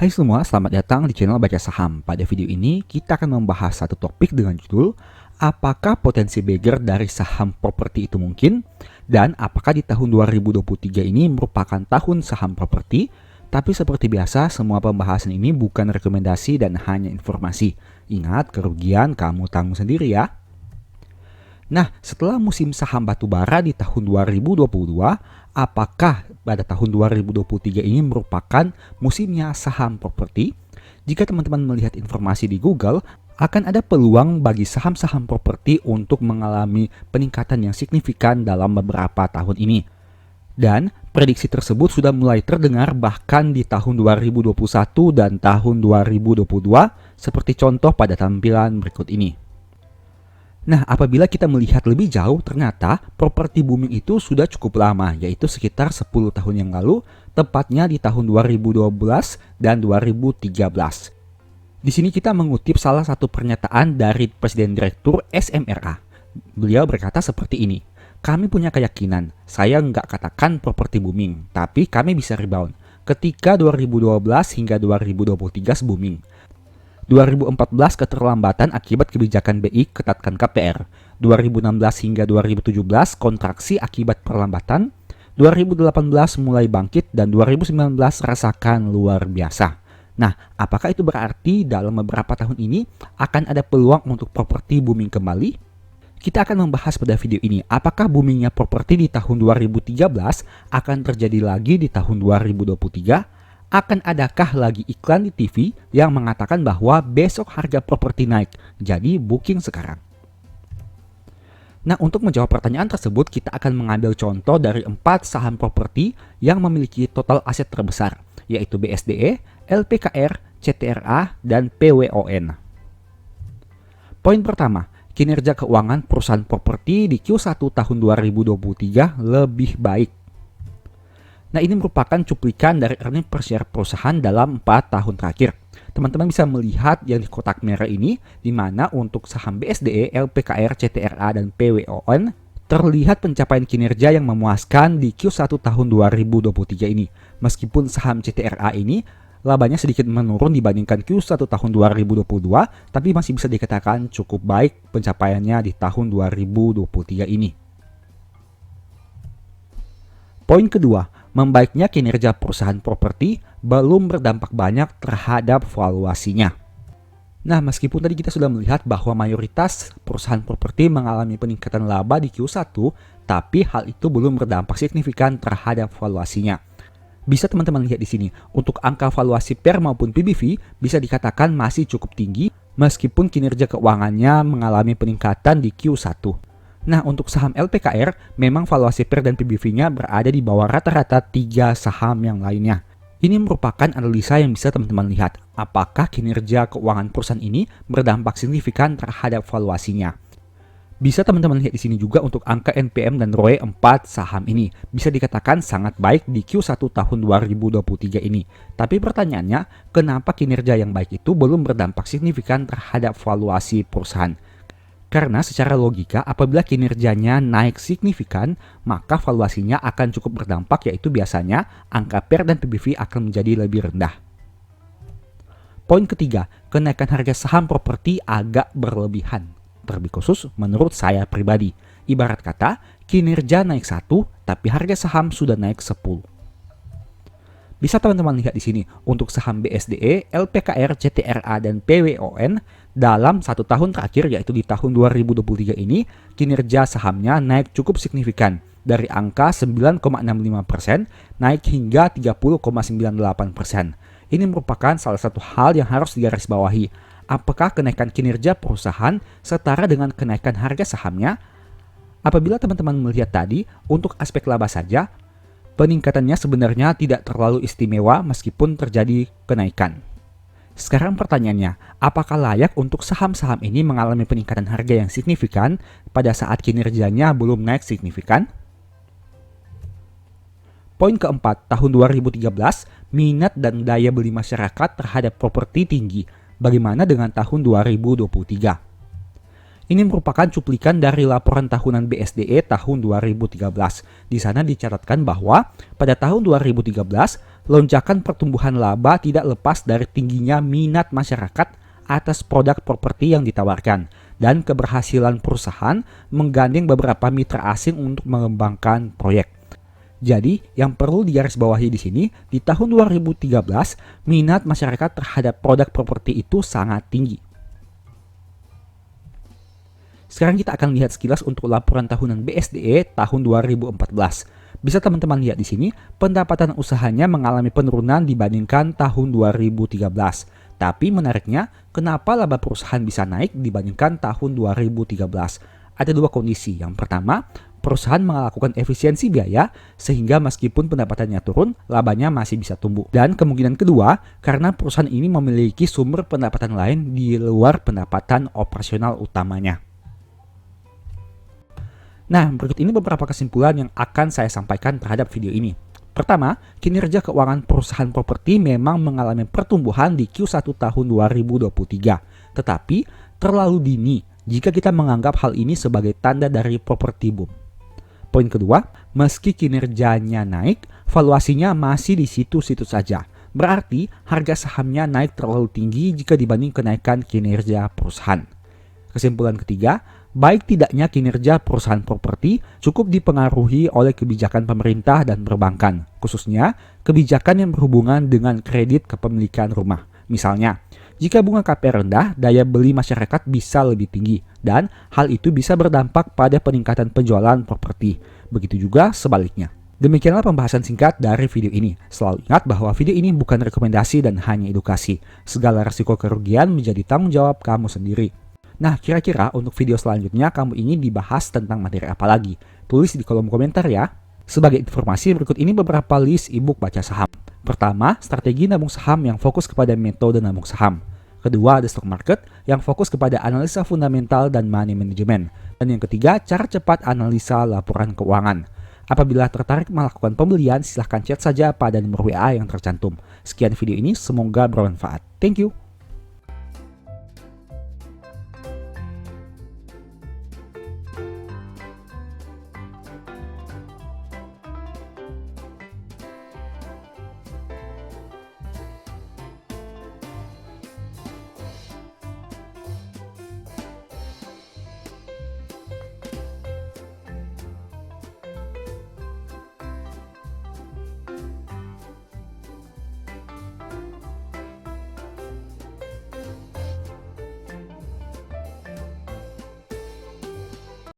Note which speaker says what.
Speaker 1: Hai semua, selamat datang di channel Baca Saham. Pada video ini, kita akan membahas satu topik dengan judul apakah potensi beggar dari saham properti itu mungkin? Dan apakah di tahun 2023 ini merupakan tahun saham properti? Tapi seperti biasa, semua pembahasan ini bukan rekomendasi dan hanya informasi. Ingat, kerugian kamu tanggung sendiri ya. Nah, setelah musim saham batubara di tahun 2022, apakah pada tahun 2023 ini merupakan musimnya saham properti? Jika teman-teman melihat informasi di Google, akan ada peluang bagi saham-saham properti untuk mengalami peningkatan yang signifikan dalam beberapa tahun ini. Dan prediksi tersebut sudah mulai terdengar bahkan di tahun 2021 dan tahun 2022, seperti contoh pada tampilan berikut ini. Nah, apabila kita melihat lebih jauh, ternyata properti booming itu sudah cukup lama, yaitu sekitar 10 tahun yang lalu, tepatnya di tahun 2012 dan 2013. Di sini kita mengutip salah satu pernyataan dari Presiden Direktur SMRA. Beliau berkata seperti ini, "Kami punya keyakinan, saya nggak katakan properti booming, tapi kami bisa rebound. Ketika 2012 hingga 2023 booming. 2014 keterlambatan akibat kebijakan BI ketatkan KPR, 2016 hingga 2017 kontraksi akibat perlambatan, 2018 mulai bangkit dan 2019 rasakan luar biasa." Nah, apakah itu berarti dalam beberapa tahun ini akan ada peluang untuk properti booming kembali? Kita akan membahas pada video ini apakah boomingnya properti di tahun 2013 akan terjadi lagi di tahun 2023? Akan adakah lagi iklan di TV yang mengatakan bahwa besok harga properti naik, jadi booking sekarang? Nah, untuk menjawab pertanyaan tersebut, kita akan mengambil contoh dari 4 saham properti yang memiliki total aset terbesar, yaitu BSDE, LPKR, CTRA, dan PWON. Poin pertama, kinerja keuangan perusahaan properti di Q1 tahun 2023 lebih baik. Nah, ini merupakan cuplikan dari earning per share perusahaan dalam 4 tahun terakhir. Teman-teman bisa melihat yang di kotak merah ini, di mana untuk saham BSDE, LPKR, CTRA, dan PWON terlihat pencapaian kinerja yang memuaskan di Q1 tahun 2023 ini. Meskipun saham CTRA ini labanya sedikit menurun dibandingkan Q1 tahun 2022, tapi masih bisa dikatakan cukup baik pencapaiannya di tahun 2023 ini. Poin kedua, membaiknya kinerja perusahaan properti belum berdampak banyak terhadap valuasinya. Nah, meskipun tadi kita sudah melihat bahwa mayoritas perusahaan properti mengalami peningkatan laba di Q1, tapi hal itu belum berdampak signifikan terhadap valuasinya. Bisa teman-teman lihat di sini, untuk angka valuasi PER maupun PBV bisa dikatakan masih cukup tinggi meskipun kinerja keuangannya mengalami peningkatan di Q1. Nah, untuk saham LPKR, memang valuasi PER dan PBV-nya berada di bawah rata-rata 3 saham yang lainnya. Ini merupakan analisa yang bisa teman-teman lihat, apakah kinerja keuangan perusahaan ini berdampak signifikan terhadap valuasinya. Bisa teman-teman lihat di sini juga untuk angka NPM dan ROE 4 saham ini. Bisa dikatakan sangat baik di Q1 tahun 2023 ini. Tapi pertanyaannya, kenapa kinerja yang baik itu belum berdampak signifikan terhadap valuasi perusahaan? Karena secara logika, apabila kinerjanya naik signifikan, maka valuasinya akan cukup berdampak, yaitu biasanya angka PER dan PBV akan menjadi lebih rendah. Poin ketiga, kenaikan harga saham properti agak berlebihan. Terlebih khusus menurut saya pribadi. Ibarat kata, kinerja naik 1, tapi harga saham sudah naik 10. Bisa teman-teman lihat di sini, untuk saham BSDE, LPKR, CTRA, dan PWON dalam 1 tahun terakhir, yaitu di tahun 2023 ini, kinerja sahamnya naik cukup signifikan dari angka 9,65% naik hingga 30,98%. Ini merupakan salah satu hal yang harus digarisbawahi. Apakah kenaikan kinerja perusahaan setara dengan kenaikan harga sahamnya? Apabila teman-teman melihat tadi, untuk aspek laba saja, peningkatannya sebenarnya tidak terlalu istimewa meskipun terjadi kenaikan. Sekarang pertanyaannya, apakah layak untuk saham-saham ini mengalami peningkatan harga yang signifikan pada saat kinerjanya belum naik signifikan? Poin keempat, tahun 2013, minat dan daya beli masyarakat terhadap properti tinggi. Bagaimana dengan tahun 2023? Ini merupakan cuplikan dari laporan tahunan BSDE tahun 2013. Di sana dicatatkan bahwa pada tahun 2013, Lonjakan pertumbuhan laba tidak lepas dari tingginya minat masyarakat atas produk properti yang ditawarkan dan keberhasilan perusahaan menggandeng beberapa mitra asing untuk mengembangkan proyek. Jadi, yang perlu digarisbawahi di sini, di tahun 2013, minat masyarakat terhadap produk properti itu sangat tinggi. Sekarang kita akan lihat sekilas untuk laporan tahunan BSDE tahun 2014. Bisa teman-teman lihat di sini, pendapatan usahanya mengalami penurunan dibandingkan tahun 2013. Tapi menariknya, kenapa laba perusahaan bisa naik dibandingkan tahun 2013? Ada dua kondisi. Yang pertama, perusahaan melakukan efisiensi biaya sehingga meskipun pendapatannya turun, labanya masih bisa tumbuh. Dan kemungkinan kedua, karena perusahaan ini memiliki sumber pendapatan lain di luar pendapatan operasional utamanya. Nah, berikut ini beberapa kesimpulan yang akan saya sampaikan terhadap video ini. Pertama, kinerja keuangan perusahaan properti memang mengalami pertumbuhan di Q1 tahun 2023, tetapi terlalu dini jika kita menganggap hal ini sebagai tanda dari properti boom. Poin kedua, meski kinerjanya naik, valuasinya masih di situ-situ saja. Berarti harga sahamnya naik terlalu tinggi jika dibanding kenaikan kinerja perusahaan. Kesimpulan ketiga, baik tidaknya kinerja perusahaan properti cukup dipengaruhi oleh kebijakan pemerintah dan perbankan, khususnya kebijakan yang berhubungan dengan kredit kepemilikan rumah. Misalnya, jika bunga KPR rendah, daya beli masyarakat bisa lebih tinggi, dan hal itu bisa berdampak pada peningkatan penjualan properti. Begitu juga sebaliknya. Demikianlah pembahasan singkat dari video ini. Selalu ingat bahwa video ini bukan rekomendasi dan hanya edukasi. Segala risiko kerugian menjadi tanggung jawab kamu sendiri. Nah, kira-kira untuk video selanjutnya kamu ingin dibahas tentang materi apa lagi? Tulis di kolom komentar ya. Sebagai informasi, berikut ini beberapa list ebook baca saham. Pertama, strategi nabung saham yang fokus kepada metode nabung saham. Kedua, The Stock Market yang fokus kepada analisa fundamental dan money management. Dan yang ketiga, cara cepat analisa laporan keuangan. Apabila tertarik melakukan pembelian, silahkan chat saja pada nomor WA yang tercantum. Sekian video ini, semoga bermanfaat. Thank you.